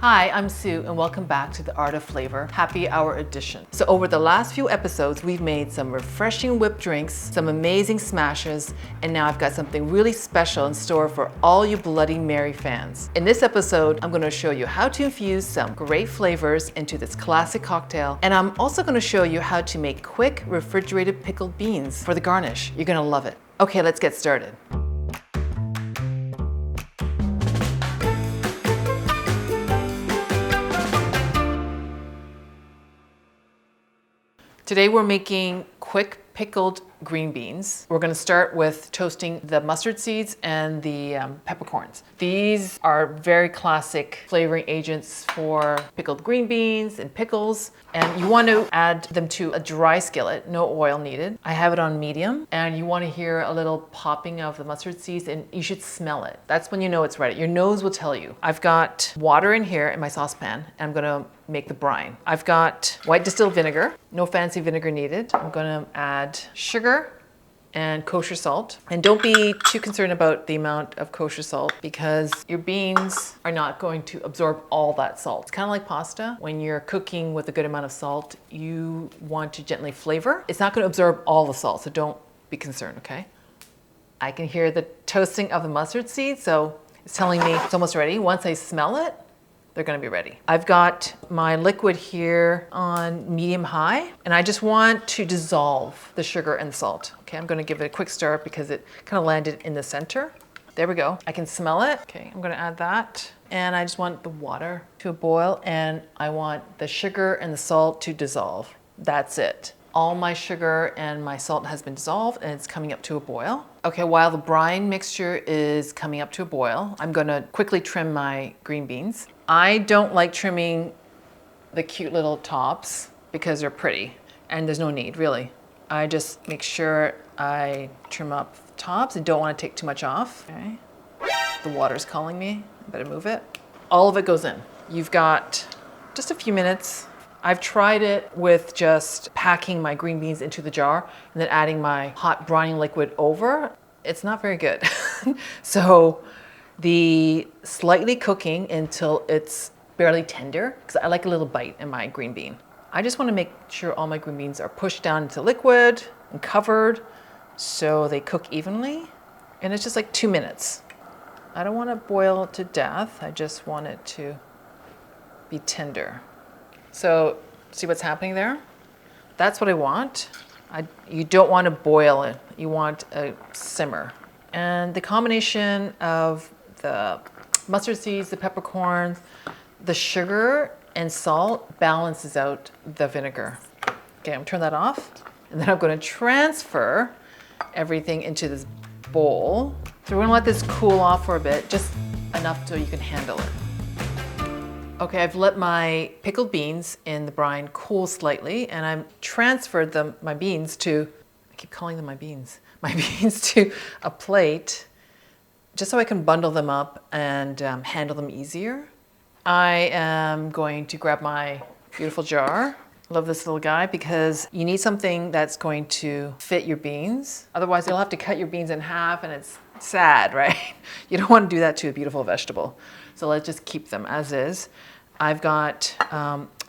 Hi, I'm Sue and welcome back to the Art of Flavor Happy Hour Edition. So over the last few episodes, we've made some refreshing whipped drinks, some amazing smashes, and now I've got something really special in store for all you Bloody Mary fans. In this episode, I'm going to show you how to infuse some great flavors into this classic cocktail, and I'm also going to show you how to make quick refrigerated pickled beans for the garnish. You're going to love it. Okay, let's get started. Today we're making quick pickled green beans. We're going to start with toasting the mustard seeds and the peppercorns. These are very classic flavoring agents for pickled green beans and pickles. And you want to add them to a dry skillet, no oil needed. I have it on medium, and you want to hear a little popping of the mustard seeds, and you should smell it. That's when you know it's ready. Your nose will tell you. I've got water in here in my saucepan, and I'm going to make the brine. I've got white distilled vinegar, no fancy vinegar needed. I'm going to add sugar and kosher salt. And don't be too concerned about the amount of kosher salt because your beans are not going to absorb all that salt. It's kind of like pasta. When you're cooking with a good amount of salt, you want to gently flavor. It's not going to absorb all the salt, so don't be concerned, okay? I can hear the toasting of the mustard seeds, so it's telling me it's almost ready. Once I smell it, they're going to be ready. I've got my liquid here on medium high, and I just want to dissolve the sugar and the salt. Okay, I'm going to give it a quick stir because it kind of landed in the center. There we go. I can smell it. Okay, I'm going to add that. And I just want the water to a boil, and I want the sugar and the salt to dissolve. That's it. All my sugar and my salt has been dissolved and it's coming up to a boil. Okay, while the brine mixture is coming up to a boil, I'm gonna quickly trim my green beans. I don't like trimming the cute little tops because they're pretty and there's no need, really. I just make sure I trim up the tops and don't want to take too much off. Okay. The water's calling me, I better move it. All of it goes in. You've got just a few minutes. I've tried it with just packing my green beans into the jar and then adding my hot brining liquid over. It's not very good. So the slightly cooking until it's barely tender, because I like a little bite in my green bean. I just want to make sure all my green beans are pushed down into liquid and covered so they cook evenly. And it's just like 2 minutes. I don't want to boil to death. I just want it to be tender. So see what's happening there? That's what I want. You don't want to boil it. You want a simmer. And the combination of the mustard seeds, the peppercorns, the sugar and salt balances out the vinegar. Okay, I'm gonna turn that off. And then I'm gonna transfer everything into this bowl. So we're gonna let this cool off for a bit, just enough so you can handle it. Okay, I've let my pickled beans in the brine cool slightly, and I've transferred my beans to, I keep calling them my beans to a plate, just so I can bundle them up and handle them easier. I am going to grab my beautiful jar. Love this little guy because you need something that's going to fit your beans. Otherwise, you'll have to cut your beans in half, and it's sad, right? You don't want to do that to a beautiful vegetable. So let's just keep them as is. I've got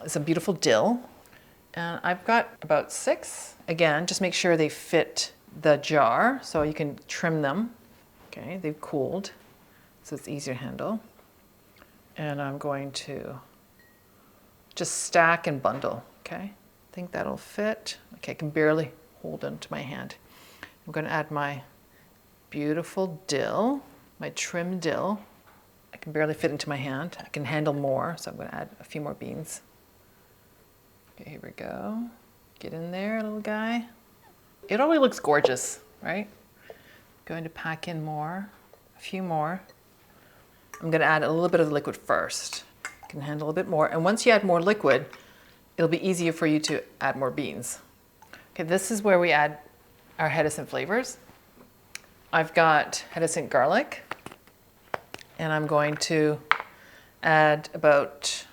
some beautiful dill, and I've got about 6. Again, just make sure they fit the jar so you can trim them. Okay, they've cooled, so it's easier to handle. And I'm going to just stack and bundle, okay? I think that'll fit. Okay, I can barely hold it to my hand. I'm going to add my beautiful dill, my trimmed dill. I can barely fit into my hand. I can handle more, so I'm going to add a few more beans. Okay, here we go. Get in there, little guy. It always looks gorgeous, right? Going to pack in more, a few more. I'm going to add a little bit of the liquid first. I can handle a bit more. And once you add more liquid, it'll be easier for you to add more beans. Okay, this is where we add our Hedison flavors. I've got Hedison garlic, and I'm going to add about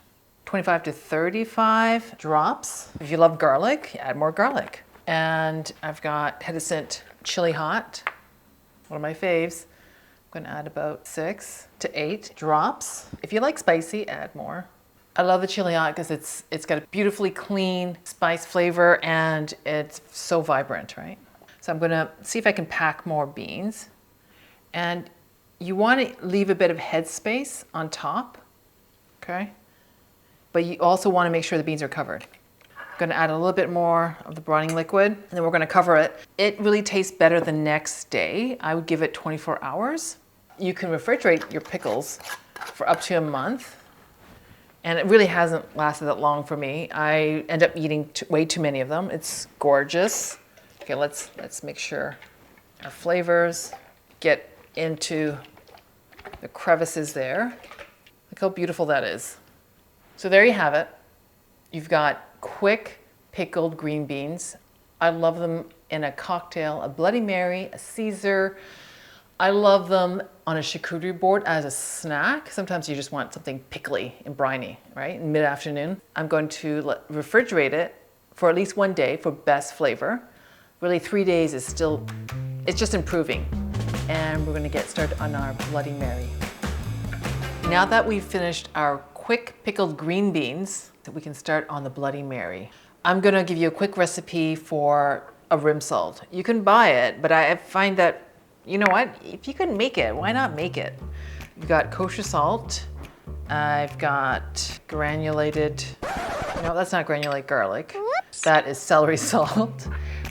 25 to 35 drops. If you love garlic, add more garlic. And I've got Hedison chili hot, one of my faves, I'm gonna add about 6 to 8 drops. If you like spicy, add more. I love the chili hot because it's got a beautifully clean spice flavor and it's so vibrant, right? So I'm gonna see if I can pack more beans. And you wanna leave a bit of headspace on top, okay? But you also wanna make sure the beans are covered. I'm gonna add a little bit more of the browning liquid and then we're gonna cover it. It really tastes better the next day. I would give it 24 hours. You can refrigerate your pickles for up to a month. And it really hasn't lasted that long for me. I end up eating way too many of them. It's gorgeous. Okay, let's make sure our flavors get into the crevices there. Look how beautiful that is. So there you have it. You've got quick pickled green beans. I love them in a cocktail, a Bloody Mary, a Caesar. I love them on a charcuterie board as a snack. Sometimes you just want something pickly and briny, right? In mid-afternoon. I'm going to refrigerate it for at least 1 day for best flavor. Really 3 days is still, it's just improving. And we're gonna get started on our Bloody Mary. Now that we've finished our quick pickled green beans, we can start on the Bloody Mary. I'm gonna give you a quick recipe for a rim salt. You can buy it, but I find that, you know what, if you can make it, why not make it? You've got kosher salt. I've got granulated, no, that's not granulated garlic. Whoops. That is celery salt.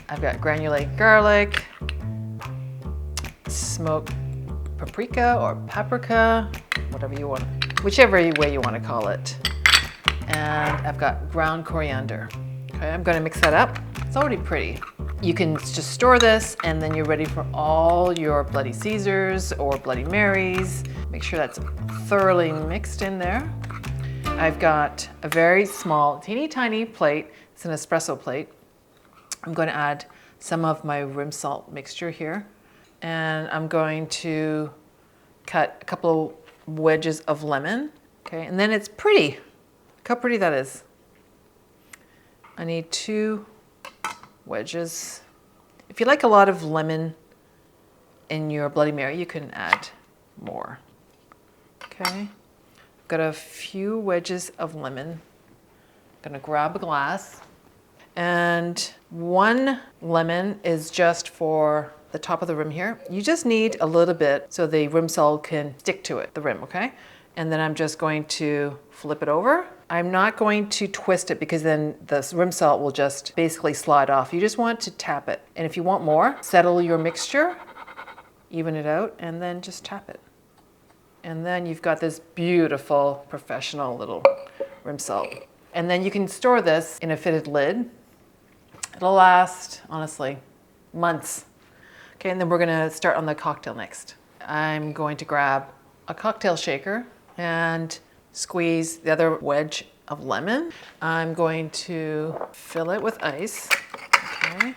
I've got granulated garlic, smoked paprika or paprika, whatever you want, whichever way you want to call it. And I've got ground coriander. Okay, I'm gonna mix that up. It's already pretty. You can just store this and then you're ready for all your Bloody Caesars or Bloody Marys. Make sure that's thoroughly mixed in there. I've got a very small, teeny tiny plate. It's an espresso plate. I'm going to add some of my rim salt mixture here. And I'm going to cut a couple of wedges of lemon. Okay, and then it's pretty. Look how pretty that is. I need 2 wedges. If you like a lot of lemon in your Bloody Mary, you can add more. Okay, I've got a few wedges of lemon. I'm gonna grab a glass, and 1 lemon is just for the top of the rim here. You just need a little bit so the rim salt can stick to it, the rim, okay? And then I'm just going to flip it over. I'm not going to twist it because then the rim salt will just basically slide off. You just want to tap it. And if you want more, settle your mixture, even it out, and then just tap it. And then you've got this beautiful, professional little rim salt. And then you can store this in a fitted lid. It'll last, honestly, months. Okay, and then we're gonna start on the cocktail next. I'm going to grab a cocktail shaker and squeeze the other wedge of lemon. I'm going to fill it with ice. Okay.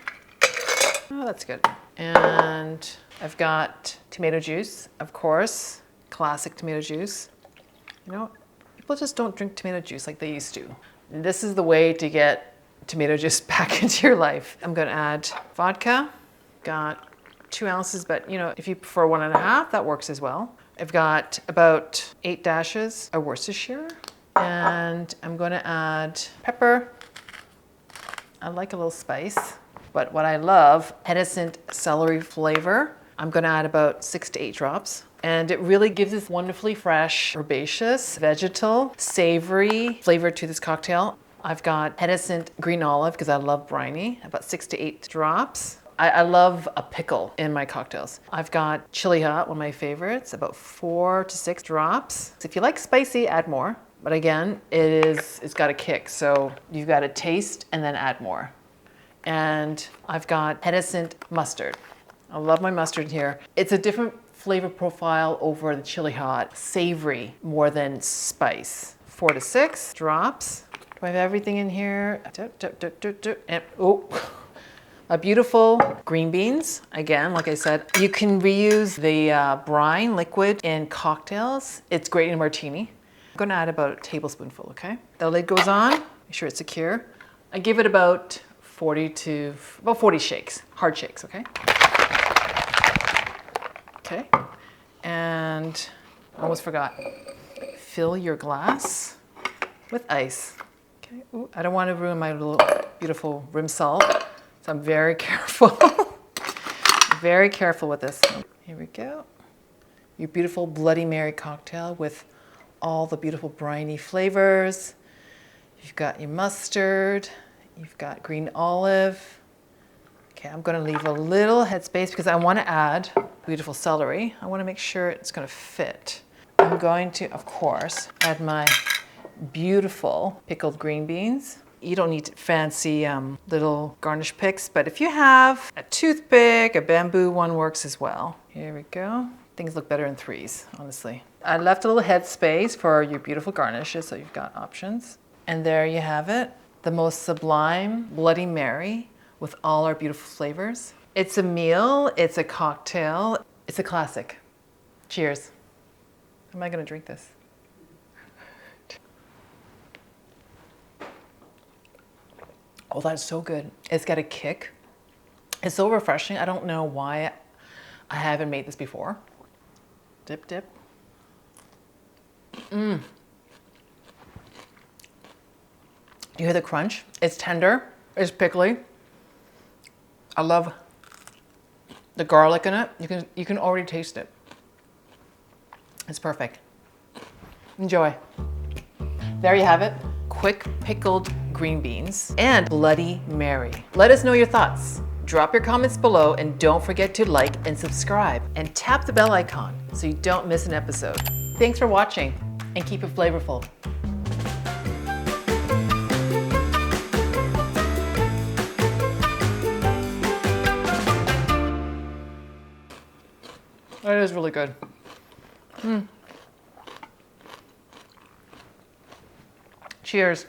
Oh, that's good. And I've got tomato juice, of course, classic tomato juice. You know, people just don't drink tomato juice like they used to. This is the way to get tomato juice back into your life. I'm gonna add vodka. Got 2 ounces, but you know, if you prefer 1.5, that works as well. I've got about 8 dashes of Worcestershire, and I'm going to add pepper. I like a little spice, but what I love, Edison celery flavor. I'm going to add about 6 to 8 drops, and it really gives this wonderfully fresh, herbaceous, vegetal, savory flavor to this cocktail. I've got Edison green olive because I love briny, about 6 to 8 drops. I love a pickle in my cocktails. I've got chili hot, one of my favorites, about 4 to 6 drops. So if you like spicy, add more. But again, it's got a kick, so you've got to taste and then add more. And I've got Edison mustard. I love my mustard here. It's a different flavor profile over the chili hot, savory more than spice. 4 to 6 drops. Do I have everything in here? And, oh. Beautiful green beans. Again, like I said, you can reuse the brine liquid in cocktails. It's great in a martini. I'm gonna add about a tablespoonful, okay? The lid goes on, make sure it's secure. I give it about 40 shakes, hard shakes, okay? Okay, And almost forgot, fill your glass with ice. Okay. Ooh, I don't want to ruin my little beautiful rim salt, so I'm very careful. Very careful with this. Here we go. Your beautiful Bloody Mary cocktail with all the beautiful briny flavors. You've got your mustard, you've got green olive. Okay, I'm gonna leave a little headspace because I wanna add beautiful celery. I wanna make sure it's gonna fit. I'm going to, of course, add my beautiful pickled green beans. You don't need fancy little garnish picks, but if you have a toothpick, a bamboo one works as well. Here we go. Things look better in threes, honestly. I left a little headspace for your beautiful garnishes, so you've got options. And there you have it, the most sublime Bloody Mary with all our beautiful flavors. It's a meal, it's a cocktail, it's a classic. Cheers. Am I gonna drink this? Oh, that's so good. It's got a kick. It's so refreshing. I don't know why I haven't made this before. Dip, dip. Mmm. You hear the crunch? It's tender, it's pickly. I love the garlic in it. You can already taste it. It's perfect. Enjoy. There you have it. Quick pickled green beans and Bloody Mary. Let us know your thoughts. Drop your comments below and don't forget to like and subscribe and tap the bell icon so you don't miss an episode. Thanks for watching and keep it flavorful. That is really good. Cheers.